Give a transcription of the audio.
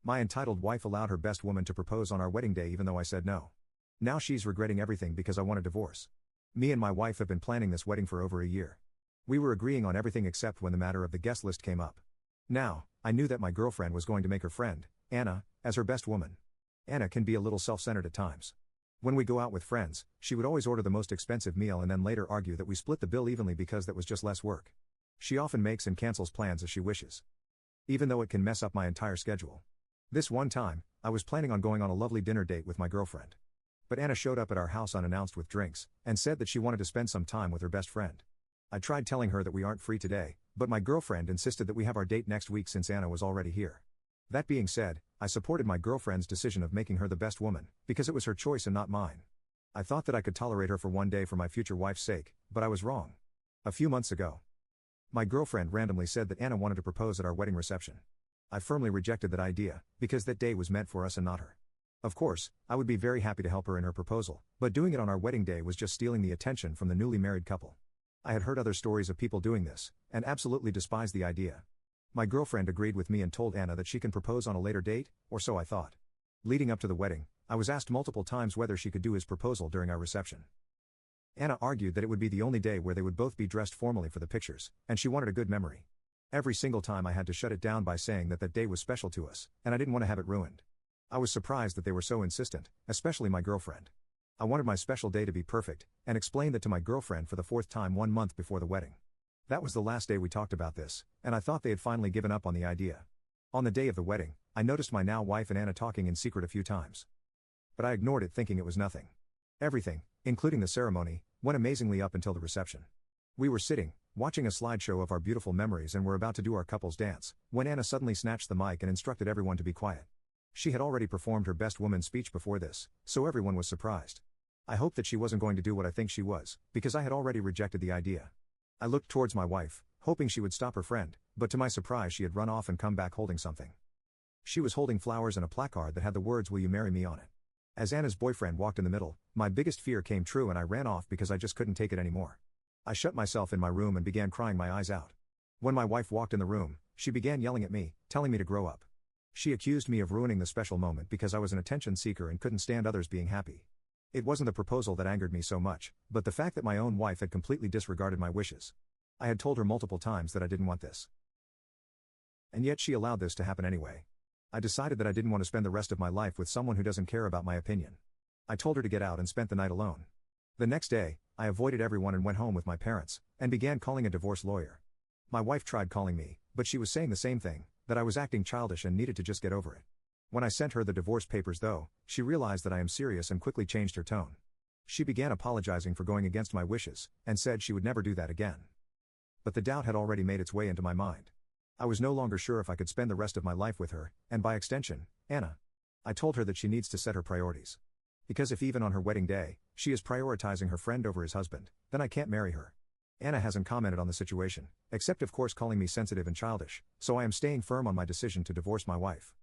My entitled wife allowed her best woman to propose on our wedding day even though I said no. Now she's regretting everything because I want a divorce. Me and my wife have been planning this wedding for over a year. We were agreeing on everything except when the matter of the guest list came up. Now, I knew that my girlfriend was going to make her friend, Anna, as her best woman. Anna can be a little self-centered at times. When we go out with friends, she would always order the most expensive meal and then later argue that we split the bill evenly because that was just less work. She often makes and cancels plans as she wishes, even though it can mess up my entire schedule. This one time, I was planning on going on a lovely dinner date with my girlfriend. But Anna showed up at our house unannounced with drinks, and said that she wanted to spend some time with her best friend. I tried telling her that we aren't free today, but my girlfriend insisted that we have our date next week since Anna was already here. That being said, I supported my girlfriend's decision of making her the best woman, because it was her choice and not mine. I thought that I could tolerate her for one day for my future wife's sake, but I was wrong. A few months ago, my girlfriend randomly said that Anna wanted to propose at our wedding reception. I firmly rejected that idea, because that day was meant for us and not her. Of course, I would be very happy to help her in her proposal, but doing it on our wedding day was just stealing the attention from the newly married couple. I had heard other stories of people doing this, and absolutely despised the idea. My girlfriend agreed with me and told Anna that she can propose on a later date, or so I thought. Leading up to the wedding, I was asked multiple times whether she could do his proposal during our reception. Anna argued that it would be the only day where they would both be dressed formally for the pictures, and she wanted a good memory. Every single time I had to shut it down by saying that that day was special to us, and I didn't want to have it ruined. I was surprised that they were so insistent, especially my girlfriend. I wanted my special day to be perfect, and explained that to my girlfriend for the fourth time 1 month before the wedding. That was the last day we talked about this, and I thought they had finally given up on the idea. On the day of the wedding, I noticed my now wife and Anna talking in secret a few times. But I ignored it thinking it was nothing. Everything, including the ceremony, went amazingly up until the reception. We were sitting, watching a slideshow of our beautiful memories and were about to do our couple's dance, when Anna suddenly snatched the mic and instructed everyone to be quiet. She had already performed her best woman speech before this, so everyone was surprised. I hoped that she wasn't going to do what I think she was, because I had already rejected the idea. I looked towards my wife, hoping she would stop her friend, but to my surprise she had run off and come back holding something. She was holding flowers and a placard that had the words "Will you marry me" on it. As Anna's boyfriend walked in the middle, my biggest fear came true and I ran off because I just couldn't take it anymore. I shut myself in my room and began crying my eyes out. When my wife walked in the room, she began yelling at me, telling me to grow up. She accused me of ruining the special moment because I was an attention seeker and couldn't stand others being happy. It wasn't the proposal that angered me so much, but the fact that my own wife had completely disregarded my wishes. I had told her multiple times that I didn't want this. And yet she allowed this to happen anyway. I decided that I didn't want to spend the rest of my life with someone who doesn't care about my opinion. I told her to get out and spent the night alone. The next day, I avoided everyone and went home with my parents, and began calling a divorce lawyer. My wife tried calling me, but she was saying the same thing, that I was acting childish and needed to just get over it. When I sent her the divorce papers though, she realized that I am serious and quickly changed her tone. She began apologizing for going against my wishes, and said she would never do that again. But the doubt had already made its way into my mind. I was no longer sure if I could spend the rest of my life with her, and by extension, Anna. I told her that she needs to set her priorities. Because if even on her wedding day, she is prioritizing her friend over his husband, then I can't marry her. Anna hasn't commented on the situation, except of course calling me sensitive and childish, so I am staying firm on my decision to divorce my wife.